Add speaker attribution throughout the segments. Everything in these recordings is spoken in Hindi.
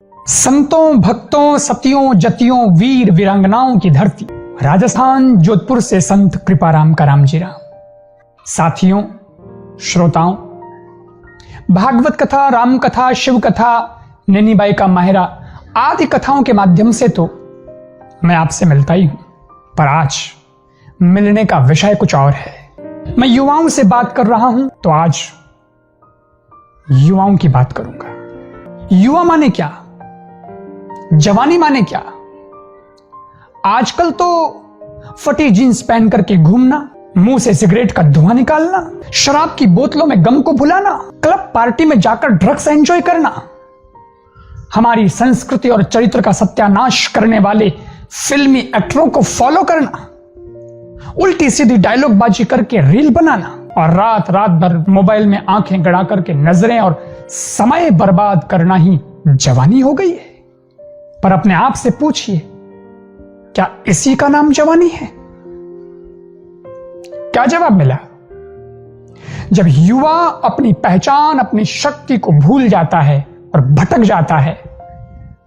Speaker 1: संतों, भक्तों, सतियों, जतियों, वीर वीरांगनाओं की धरती राजस्थान जोधपुर से संत कृपाराम कारामजी राम। साथियों, श्रोताओं, भागवत कथा, राम कथा, शिव कथा, नैनीबाई का माहिरा आदि कथाओं के माध्यम से तो मैं आपसे मिलता ही हूं, पर आज मिलने का विषय कुछ और है। मैं युवाओं से बात कर रहा हूं, तो आज युवाओं की बात करूंगा। युवा माने क्या? जवानी माने क्या? आजकल तो फटी जींस पहन करके घूमना, मुंह से सिगरेट का धुआं निकालना, शराब की बोतलों में गम को भुलाना, क्लब पार्टी में जाकर ड्रग्स एंजॉय करना, हमारी संस्कृति और चरित्र का सत्यानाश करने वाले फिल्मी एक्टरों को फॉलो करना, उल्टी सीधी डायलॉग बाजी करके रील बनाना और रात रात भर मोबाइल में आंखें गड़ा करके नजरें और समय बर्बाद करना ही जवानी हो गई है। पर अपने आप से पूछिए, क्या इसी का नाम जवानी है? क्या जवाब मिला? जब युवा अपनी पहचान, अपनी शक्ति को भूल जाता है और भटक जाता है,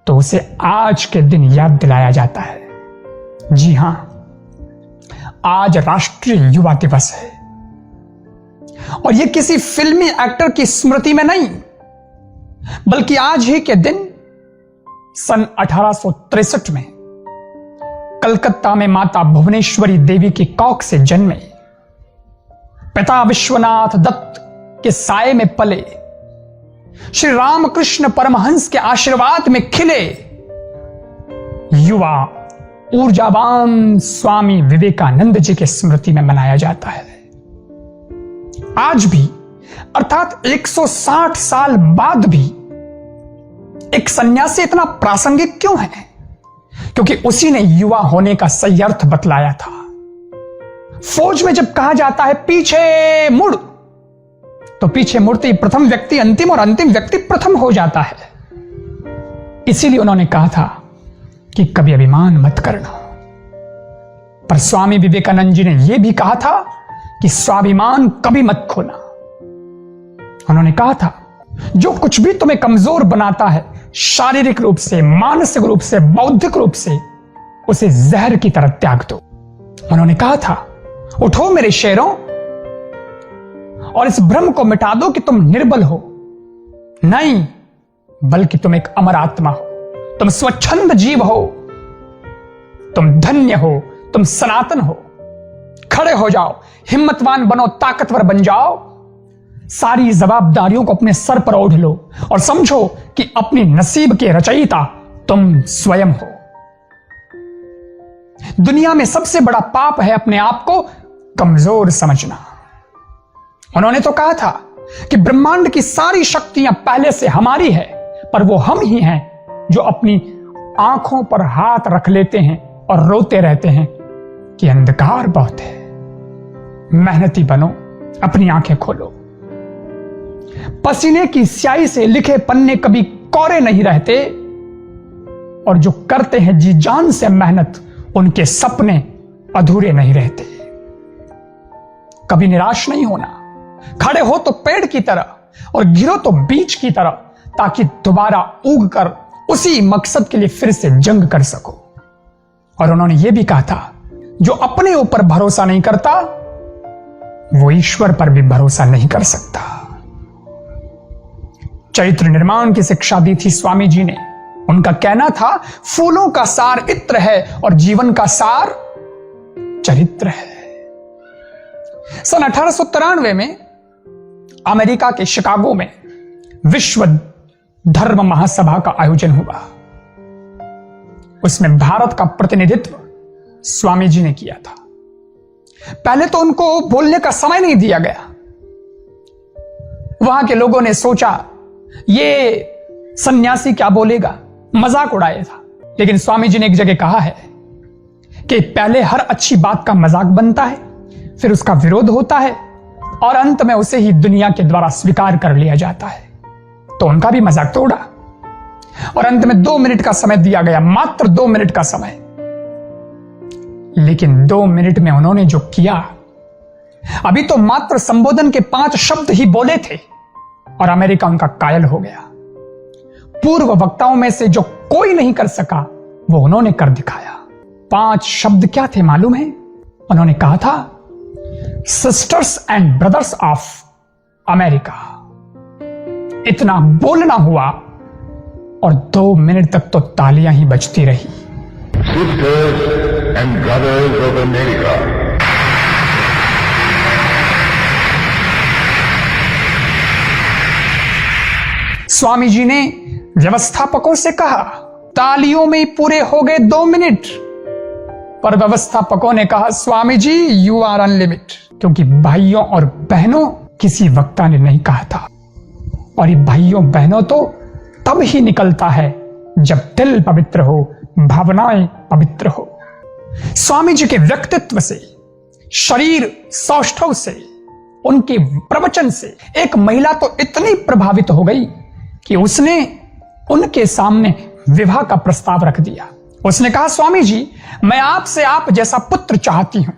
Speaker 1: तो उसे आज के दिन याद दिलाया जाता है। जी हां, आज राष्ट्रीय युवा दिवस है और यह किसी फिल्मी एक्टर की स्मृति में नहीं, बल्कि आज ही के दिन सन 1863 में कलकत्ता में माता भुवनेश्वरी देवी की कोख से जन्मे, पिता विश्वनाथ दत्त के साये में पले, श्री रामकृष्ण परमहंस के आशीर्वाद में खिले युवा ऊर्जावान स्वामी विवेकानंद जी के स्मृति में मनाया जाता है। आज भी, अर्थात 160 साल बाद भी एक सन्यासी इतना प्रासंगिक क्यों है? क्योंकि उसी ने युवा होने का सही अर्थ बतलाया था। फौज में जब कहा जाता है पीछे मुड़, तो पीछे मुड़ते ही प्रथम व्यक्ति अंतिम और अंतिम व्यक्ति प्रथम हो जाता है। इसीलिए उन्होंने कहा था कि कभी अभिमान मत करना। पर स्वामी विवेकानंद जी ने यह भी कहा था कि स्वाभिमान कभी मत खोना। उन्होंने कहा था, जो कुछ भी तुम्हें कमजोर बनाता है, शारीरिक रूप से, मानसिक रूप से, बौद्धिक रूप से, उसे जहर की तरह त्याग दो। उन्होंने कहा था, उठो मेरे शेरों और इस भ्रम को मिटा दो कि तुम निर्बल हो। नहीं, बल्कि तुम एक अमर आत्मा हो, तुम स्वच्छंद जीव हो, तुम धन्य हो, तुम सनातन हो। खड़े हो जाओ, हिम्मतवान बनो, ताकतवर बन जाओ, सारी जवाबदारियों को अपने सर पर ओढ़ लो और समझो कि अपनी नसीब के रचयिता तुम स्वयं हो। दुनिया में सबसे बड़ा पाप है अपने आप को कमजोर समझना। उन्होंने तो कहा था कि ब्रह्मांड की सारी शक्तियां पहले से हमारी है, पर वो हम ही हैं जो अपनी आंखों पर हाथ रख लेते हैं और रोते रहते हैं कि अंधकार बहुत है। मेहनती बनो, अपनी आंखें खोलो। पसीने की स्याही से लिखे पन्ने कभी कोरे नहीं रहते, और जो करते हैं जी जान से मेहनत, उनके सपने अधूरे नहीं रहते। कभी निराश नहीं होना, खड़े हो तो पेड़ की तरह और गिरो तो बीज की तरह, ताकि दोबारा उग कर उसी मकसद के लिए फिर से जंग कर सको। और उन्होंने यह भी कहा था, जो अपने ऊपर भरोसा नहीं करता, वो ईश्वर पर भी भरोसा नहीं कर सकता। चरित्र निर्माण की शिक्षा दी थी स्वामी जी ने। उनका कहना था, फूलों का सार इत्र है और जीवन का सार चरित्र है। सन 1893 में अमेरिका के शिकागो में विश्व धर्म महासभा का आयोजन हुआ। उसमें भारत का प्रतिनिधित्व स्वामी जी ने किया था। पहले तो उनको बोलने का समय नहीं दिया गया। वहां के लोगों ने सोचा, ये सन्यासी क्या बोलेगा, मजाक उड़ाया था। लेकिन स्वामी जी ने एक जगह कहा है कि पहले हर अच्छी बात का मजाक बनता है, फिर उसका विरोध होता है और अंत में उसे ही दुनिया के द्वारा स्वीकार कर लिया जाता है। तो उनका भी मजाक तो उड़ा और अंत में 2 मिनट का समय दिया गया, मात्र 2 मिनट का समय। लेकिन 2 मिनट में उन्होंने जो किया, अभी तो मात्र संबोधन के 5 शब्द ही बोले थे और अमेरिका उनका कायल हो गया। पूर्व वक्ताओं में से जो कोई नहीं कर सका वो उन्होंने कर दिखाया। 5 शब्द क्या थे मालूम है? उन्होंने कहा था, sisters and brothers of America. इतना बोलना हुआ और 2 मिनट तक तो तालियां ही बजती रही।
Speaker 2: Sisters and brothers of America.
Speaker 1: Swami ji ने व्यवस्थापकों से कहा, तालियों में ही पूरे हो गए 2 मिनट। पर व्यवस्थापकों ने कहा, Swami ji you are unlimited, क्योंकि भाइयों और बहनों किसी वक्ता ने नहीं कहा था। और ये भाइयों बहनों तो तब ही निकलता है जब दिल पवित्र हो, भावनाएं पवित्र हो। स्वामी जी के व्यक्तित्व से, शरीर सौष्ठव से, उनके प्रवचन से एक महिला तो इतनी प्रभावित हो गई कि उसने उनके सामने विवाह का प्रस्ताव रख दिया। उसने कहा, स्वामी जी मैं आपसे आप जैसा पुत्र चाहती हूं।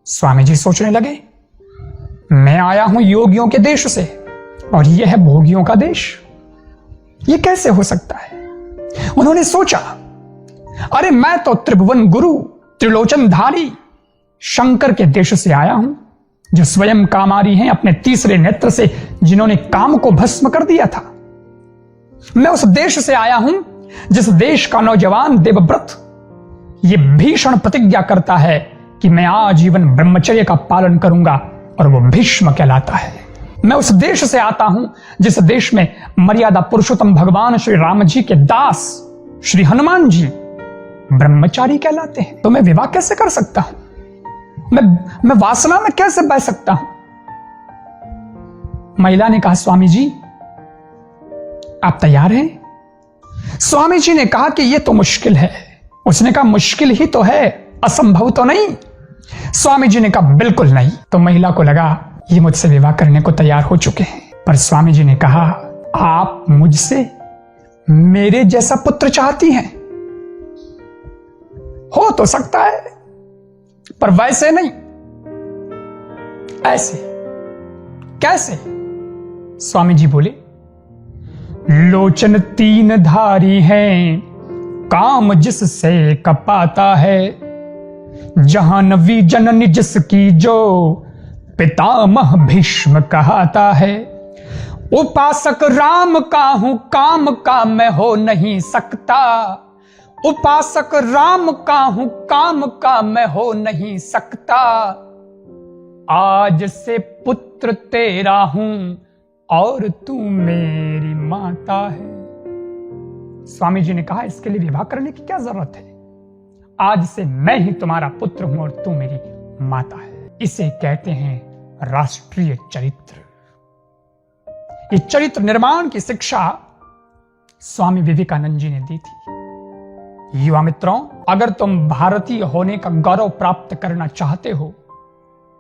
Speaker 1: स्वामी जी सोचने लगे, मैं आया हूं योगियों के देश से और यह है भोगियों का देश, यह कैसे हो सकता है? उन्होंने सोचा, अरे मैं तो त्रिभुवन गुरु त्रिलोचनधारी शंकर के देश से आया हूं, जो स्वयं कामारी हैं, अपने तीसरे नेत्र से जिन्होंने काम को भस्म कर दिया था। मैं उस देश से आया हूं जिस देश का नौजवान देवव्रत ये भीषण प्रतिज्ञा करता है कि मैं आजीवन ब्रह्मचर्य का पालन करूंगा, और वो भीष्म कहलाता है। मैं उस देश से आता हूं जिस देश में मर्यादा पुरुषोत्तम भगवान श्री राम जी के दास श्री हनुमान जी ब्रह्मचारी कहलाते हैं। तो मैं विवाह कैसे कर सकता हूं? मैं वासना में कैसे बह सकता हूं? महिला ने कहा, स्वामी जी आप तैयार हैं? स्वामी जी ने कहा कि यह तो मुश्किल है। उसने कहा, मुश्किल ही तो है, असंभव तो नहीं। स्वामी जी ने कहा, बिल्कुल नहीं। तो महिला को लगा ये मुझसे विवाह करने को तैयार हो चुके हैं। पर स्वामी जी ने कहा, आप मुझसे मेरे जैसा पुत्र चाहती हैं? हो तो सकता है, पर वैसे नहीं। ऐसे कैसे? स्वामी जी बोले, लोचन 3 धारी हैं, काम जिससे कपाता है, जाह्नवी जननी जिसकी जो पितामह भीष्म कहता है। उपासक राम का हूं, काम का मैं हो नहीं सकता। उपासक राम का हूं, काम का मैं हो नहीं सकता। आज से पुत्र तेरा हूं और तू मेरी माता है। स्वामी जी ने कहा, इसके लिए विवाह करने की क्या जरूरत है? आज से मैं ही तुम्हारा पुत्र हूं और तू मेरी माता है। इसे कहते हैं राष्ट्रीय चरित्र। ये चरित्र निर्माण की शिक्षा स्वामी विवेकानंद जी ने दी थी। युवा मित्रों, अगर तुम भारतीय होने का गौरव प्राप्त करना चाहते हो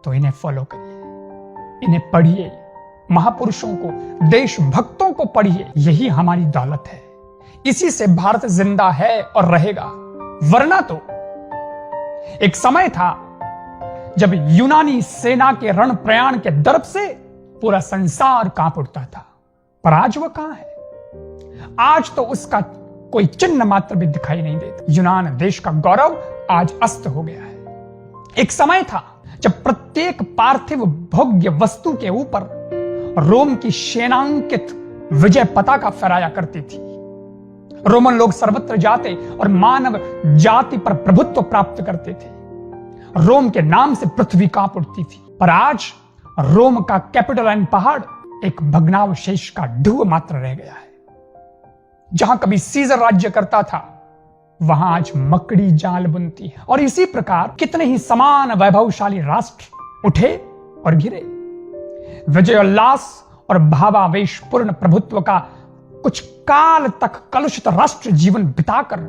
Speaker 1: तो इन्हें फॉलो करिए, इन्हें पढ़िए, महापुरुषों को, देशभक्तों को पढ़िए। यही हमारी दौलत है। इसी से भारत जिंदा है और रहेगा। वरना तो एक समय था जब यूनानी सेना के रण प्रयाण के दर्प से पूरा संसार कांप उठता था, पर आज वह कहां है? आज तो उसका कोई चिन्ह मात्र भी दिखाई नहीं देता। यूनान देश का गौरव आज अस्त हो गया है। एक समय था जब प्रत्येक पार्थिव भोग्य वस्तु के ऊपर रोम की सेनांकित विजय पताका फहराया करती थी। रोमन लोग सर्वत्र जाते और मानव जाति पर प्रभुत्व प्राप्त करते थे। रोम के नाम से पृथ्वी कांप उठती थी। पर आज रोम का कैपिटल एंड पहाड़ एक भग्नावशेष का ढूंढ मात्र रह गया है। जहां कभी सीजर राज्य करता था, वहां आज मकड़ी जाल बुनती है। और इसी प्रकार कितने ही समान वैभवशाली राष्ट्र उठे और गिरे। विजयोल्लास और भावावेशपूर्ण प्रभुत्व का कुछ काल तक कलुषित राष्ट्र जीवन बिताकर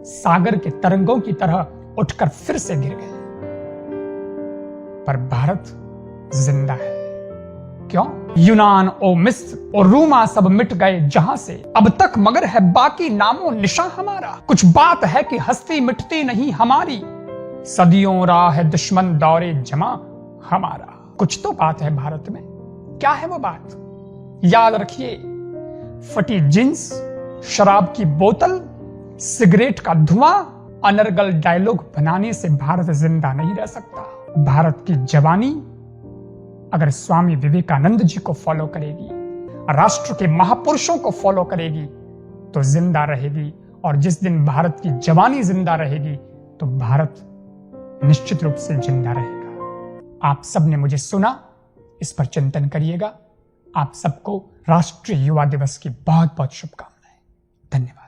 Speaker 1: सागर के तरंगों की तरह उठकर फिर से गिर गए। पर भारत जिंदा है। क्यों? यूनान ओ मिस्र और रूमा सब मिट गए जहां से, अब तक मगर है बाकी नामो निशा हमारा। कुछ बात है कि हस्ती मिटती नहीं हमारी, सदियों राह है दुश्मन दौरे जमा हमारा। कुछ तो बात है भारत में। क्या है वो बात? याद रखिए, फटी जींस शराब की बोतल, सिगरेट का धुआं, अनर्गल डायलॉग बनाने से भारत जिंदा नहीं रह सकता। भारत की जवानी अगर स्वामी विवेकानंद जी को फॉलो करेगी, राष्ट्र के महापुरुषों को फॉलो करेगी तो जिंदा रहेगी। और जिस दिन भारत की जवानी जिंदा रहेगी तो भारत निश्चित रूप से जिंदा रहेगा। आप सबने मुझे सुना, इस पर चिंतन करिएगा। आप सबको राष्ट्रीय युवा दिवस की बहुत बहुत शुभकामनाएं। धन्यवाद।